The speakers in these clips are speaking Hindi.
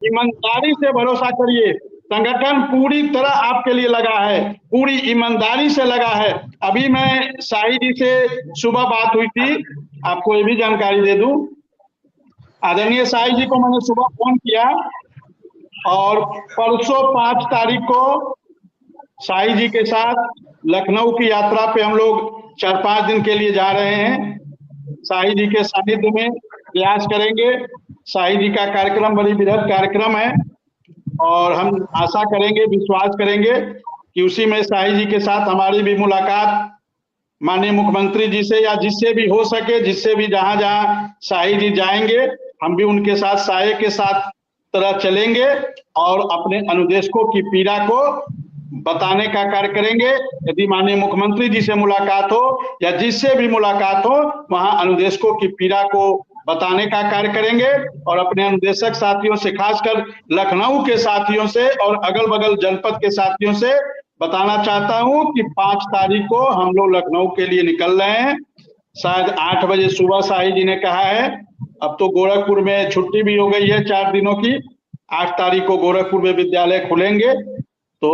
ईमानदारी से भरोसा करिए। संगठन पूरी तरह आपके लिए लगा है, पूरी ईमानदारी से लगा है। अभी मैं शाही जी से सुबह बात हुई थी, आपको ये भी जानकारी दे दूं। आदरणीय शाही जी को मैंने सुबह फोन किया और परसों 5 तारीख को शाही जी के साथ लखनऊ की यात्रा पे हम लोग 4-5 दिन के लिए जा रहे हैं। शाही जी के सानिध्य में प्रयास करेंगे। शाही जी का कार्यक्रम बड़ी बृहद कार्यक्रम है और हम आशा करेंगे, विश्वास करेंगे कि उसी में शाही जी के साथ हमारी भी मुलाकात माननीय मुख्यमंत्री जी से या जिससे भी हो सके, जिससे भी जहां जहां शाही जी जाएंगे हम भी उनके साथ साये के साथ तरह चलेंगे और अपने अनुदेशकों की पीड़ा को बताने का कार्य करेंगे। यदि माननीय मुख्यमंत्री जी से मुलाकात हो या जिससे भी मुलाकात हो, वहां अनुदेशकों की पीड़ा को बताने का कार्य करेंगे और अपने अनुदेशक साथियों से, खासकर लखनऊ के साथियों से और अगल बगल जनपद के साथियों से बताना चाहता हूं कि 5 तारीख को हम लोग लखनऊ के लिए निकल रहे हैं। शायद 8 बजे सुबह शाही जी ने कहा है। अब तो गोरखपुर में छुट्टी भी हो गई है 4 दिनों की। 8 तारीख को गोरखपुर में विद्यालय खुलेंगे, तो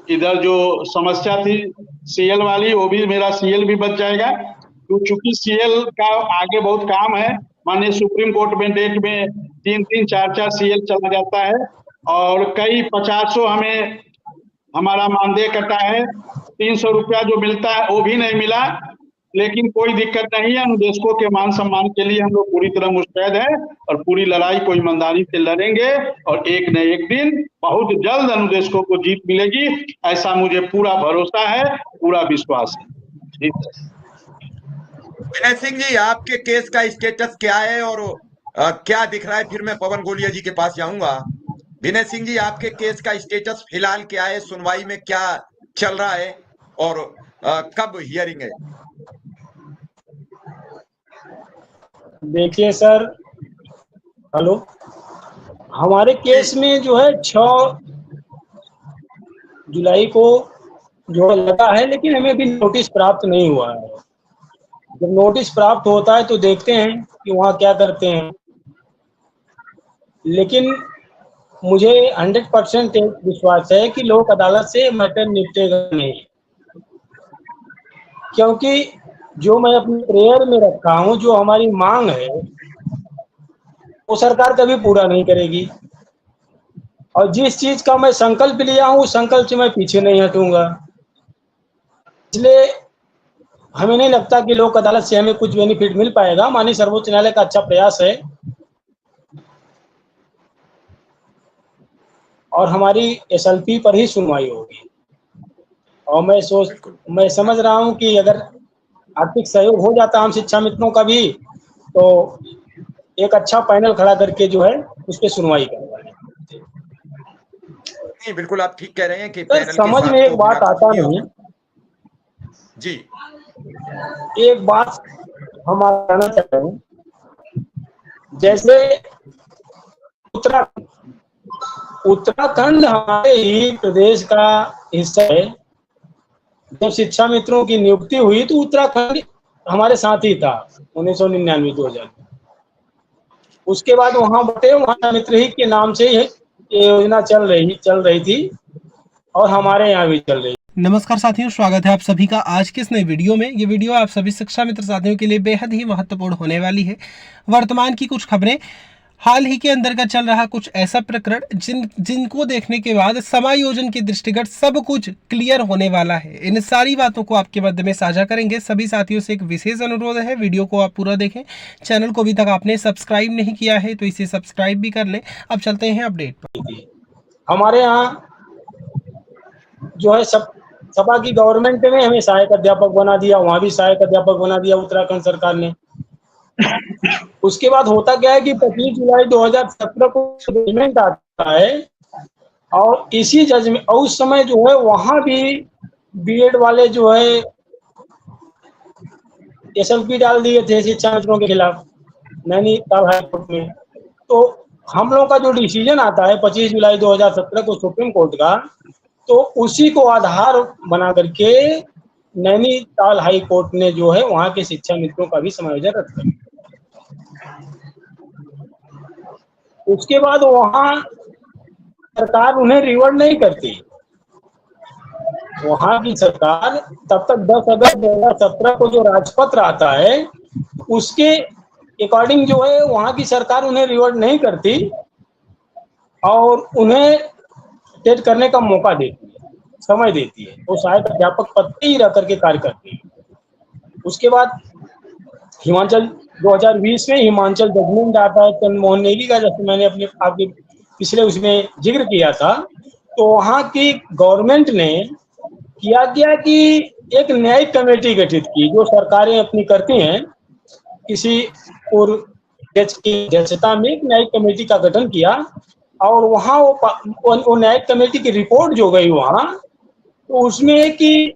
इधर जो समस्या थी सीएल वाली, वो भी मेरा सीएल भी बच जाएगा। तो चूंकि सीएल का आगे बहुत काम है, माननीय सुप्रीम कोर्ट में डेट में 3-3, 4-4 सीएल चला जाता है और कई 50 हमें हमारा मानदेय कटा है। 300 रुपया जो मिलता है वो भी नहीं मिला, लेकिन कोई दिक्कत नहीं है। अनुदेशकों के मान सम्मान के लिए हम लोग पूरी तरह मुस्तैद हैं और पूरी लड़ाई को ईमानदारी से लड़ेंगे और एक न एक दिन बहुत जल्द अनुदेशकों को जीत मिलेगी, ऐसा मुझे पूरा भरोसा है, पूरा विश्वास है। विनय सिंह जी, आपके केस का स्टेटस क्या है और क्या दिख रहा है? फिर मैं पवन गोलिया जी के पास जाऊंगा। विनय सिंह जी, आपके केस का स्टेटस फिलहाल क्या है? सुनवाई में क्या चल रहा है और कब हियरिंग है? देखिए सर, हेलो, हमारे केस में जो है 6 जुलाई को जो लगा है, लेकिन हमें अभी नोटिस प्राप्त नहीं हुआ है। जब नोटिस प्राप्त होता है तो देखते हैं कि वहाँ क्या करते हैं, लेकिन मुझे 100% विश्वास है कि लोक अदालत से मैटर निपटेगा नहीं, क्योंकि जो मैं अपने प्रेयर में रखा हूँ, जो हमारी मांग है, वो सरकार कभी पूरा नहीं करेगी। और जिस चीज का मैं संकल्प लिया हूँ, उस संकल्प से मैं पीछे नहीं हटूंगा। इसलिए हमें नहीं लगता कि लोक अदालत से हमें कुछ बेनिफिट मिल पाएगा। माननीय सर्वोच्च न्यायालय का अच्छा प्रयास है और हमारी एसएलपी पर ही सुनवाई होगी। और मैं समझ रहा हूँ कि अगर आर्थिक सहयोग हो जाता हम शिक्षा मित्रों का भी, तो एक अच्छा पैनल खड़ा करके जो है उस पर सुनवाई करवाएं। नहीं, बिल्कुल आप ठीक कह रहे हैं कि पैनल समझ में एक बात आता नहीं जी। एक बात हम कहना चाहते हैं, जैसे उत्तराखंड हमारे ही प्रदेश का हिस्सा है। जब शिक्षा मित्रों की नियुक्ति हुई तो उत्तराखंड हमारे साथ ही था 1999-2000। उसके बाद वहां बटे, वहां मित्र ही के नाम से ये योजना चल रही थी और हमारे यहाँ भी चल रही। नमस्कार साथियों, स्वागत है आप सभी का आज के इस नए वीडियो में। ये वीडियो आप सभी शिक्षा मित्र साथियों के लिए बेहद ही महत्वपूर्ण होने वाली है। वर्तमान की कुछ खबरें, हाल ही के अंदर का चल रहा कुछ ऐसा प्रकरण जिनको देखने के बाद समायोजन के दृष्टिगत सब कुछ क्लियर होने वाला है। इन सारी बातों को आपके मध्य में साझा करेंगे। सभी साथियों से एक विशेष अनुरोध है, वीडियो को आप पूरा देखें। चैनल को अभी तक आपने सब्सक्राइब नहीं किया है तो इसे सब्सक्राइब भी कर लें। अब चलते हैं अपडेट पर। हमारे यहाँ जो है सपा की गवर्नमेंट ने हमें सहायक अध्यापक बना दिया, वहां भी सहायक अध्यापक बना दिया उत्तराखंड सरकार ने। उसके बाद होता क्या है कि 25 जुलाई 2017 को जजमेंट आता है और इसी जजमेंट और उस समय जो है वहां भी बीएड वाले जो है एसएलपी डाल दिए थे शिक्षा मित्रों के खिलाफ नैनीताल हाई कोर्ट में। तो हम लोगों का जो डिसीजन आता है 25 जुलाई 2017 को सुप्रीम कोर्ट का, तो उसी को आधार बना करके नैनीताल हाई कोर्ट ने जो है वहां के शिक्षा मित्रों का भी समायोजन रद्द कर दिया। उसके बाद वहां सरकार उन्हें रिवॉर्ड नहीं करती। वहां की सरकार तब तक 10 अगस्त 2017 को जो राजपत्र आता है उसके अकॉर्डिंग जो है वहां की सरकार उन्हें रिवॉर्ड नहीं करती और उन्हें टेट करने का मौका देती है, समय देती है। वो सहायक अध्यापक पद पे ही रह करके कार्य करती है। उसके बाद हिमाचल 2020 में हिमाचल जजमेंट आता है चंद्र मोहन नेगी का, जैसे मैंने अपने आपके पिछले उसमें जिक्र किया था। तो वहाँ की गवर्नमेंट ने किया गया कि एक न्यायिक कमेटी गठित की, जो सरकारें अपनी करती हैं, किसी पूर्व की अध्यक्षता में एक न्यायिक कमेटी का गठन किया और वहाँ वो न्यायिक कमेटी की रिपोर्ट जो गई वहाँ, तो उसमें कि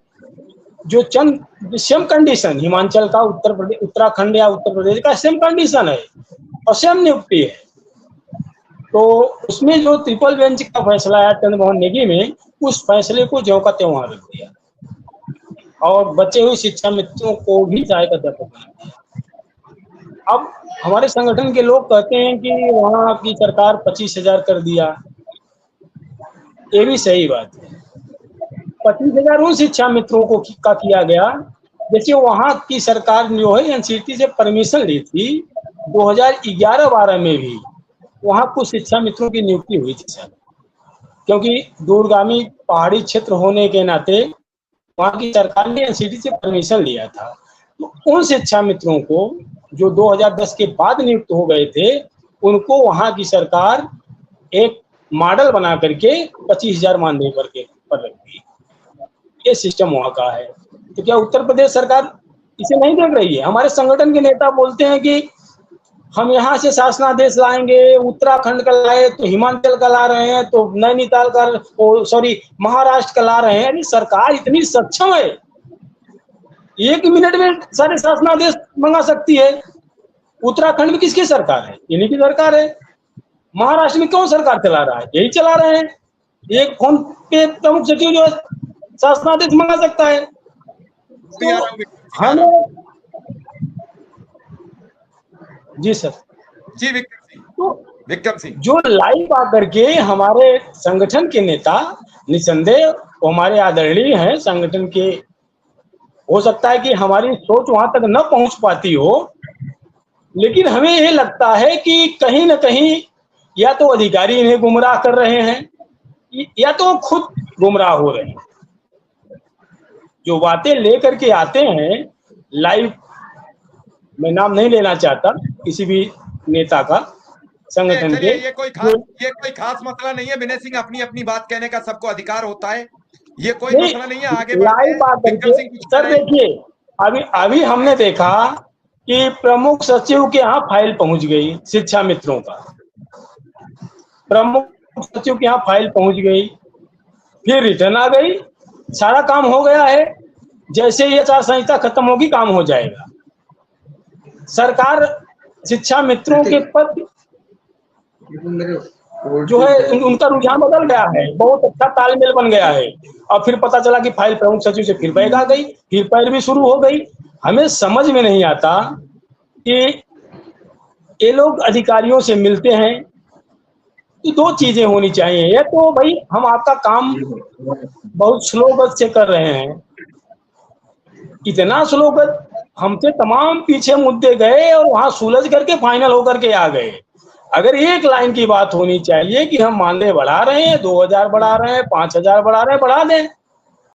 जो चंद सेम कंडीशन हिमाचल का उत्तर प्रदेश, उत्तराखंड या उत्तर प्रदेश का सेम कंडीशन है और सेम नियुक्ति है। तो उसमें जो ट्रिपल बेंच का फैसला आया चंद्र मोहन नेगी में, उस फैसले को ज्यों का त्यों रख दिया और बचे हुए शिक्षा मित्रों को भी सहायक अध्यापक बना दिया। अब हमारे संगठन के लोग कहते हैं कि वहाँ की सरकार 25,000 कर दिया। ये भी सही बात है। 25,000 उन शिक्षा मित्रों को का किया गया। जैसे वहाँ की सरकार जो है एनसीटी से परमिशन ली थी 2011-12 में भी वहाँ कुछ शिक्षा मित्रों की नियुक्ति हुई थी सर, क्योंकि दूरगामी पहाड़ी क्षेत्र होने के नाते वहाँ की सरकार ने एनसीटी से परमिशन लिया था। तो उन शिक्षा मित्रों को जो 2010 के बाद नियुक्त हो गए थे, उनको वहाँ की सरकार एक मॉडल बना करके 25,000 मानदेय पर रख दी। ये सिस्टम वहाँ का है। तो क्या उत्तर प्रदेश सरकार इसे नहीं देख रही है? हमारे संगठन के नेता बोलते हैं कि हम यहाँ से शासनादेश लाएंगे, उत्तराखंड का लाए तो हिमाचल का ला रहे हैं, तो नैनीताल का महाराष्ट्र का ला रहे हैं। अरे सरकार इतनी सक्षम है, 1 मिनट में सारे शासनादेश मंगा सकती है। उत्तराखंड में किसकी सरकार है? इन्हीं की सरकार है। महाराष्ट्र में कौन सरकार चला रहा है? यही चला रहे हैं। एक फोन पे प्रमुख सचिव जो शासनादेश मंगा सकता है। तो हमें जी सर जी विक्रम सिंह जो लाइव आकर के हमारे संगठन के नेता, निसंदेह हमारे आदरणीय हैं संगठन के, हो सकता है कि हमारी सोच वहां तक न पहुंच पाती हो, लेकिन हमें ये लगता है कि कहीं न कहीं या तो अधिकारी इन्हें गुमराह कर रहे हैं या तो खुद गुमराह हो रहे हैं। जो बातें लेकर के आते हैं लाइव, मैं नाम नहीं लेना चाहता किसी भी नेता का संगठन के, ये कोई खास मसला नहीं है विनय सिंह, अपनी अपनी बात कहने का सबको अधिकार होता है, ये कोई मसला नहीं है। आगे लाइव बात करके सर देखिए, अभी हमने देखा कि प्रमुख सचिव के यहाँ फाइल पहुंच गई शिक्षा मित्रों का, प्रमुख सचिव के यहाँ फाइल पहुंच गई, फिर रिटर्न आ गई, सारा काम हो गया है। जैसे ये आचार संहिता खत्म होगी काम हो जाएगा। सरकार शिक्षा मित्रों के पद जो है उनका रुझान बदल गया है, बहुत अच्छा तालमेल बन गया है। और फिर पता चला कि फाइल प्रमुख सचिव से फिर बैग आ गई, फिर पैरवी शुरू हो गई। हमें समझ में नहीं आता कि ये लोग अधिकारियों से मिलते हैं तो 2 चीजें होनी चाहिए। ये तो भाई हम आपका काम बहुत स्लो गति से कर रहे हैं, इतना स्लो गति हमसे तमाम पीछे मुद्दे गए और वहां सुलझ करके फाइनल होकर के आ गए। अगर एक लाइन की बात होनी चाहिए कि हम मानदेय बढ़ा रहे हैं, 2,000 बढ़ा रहे हैं, 5,000 बढ़ा रहे हैं, बढ़ा दें।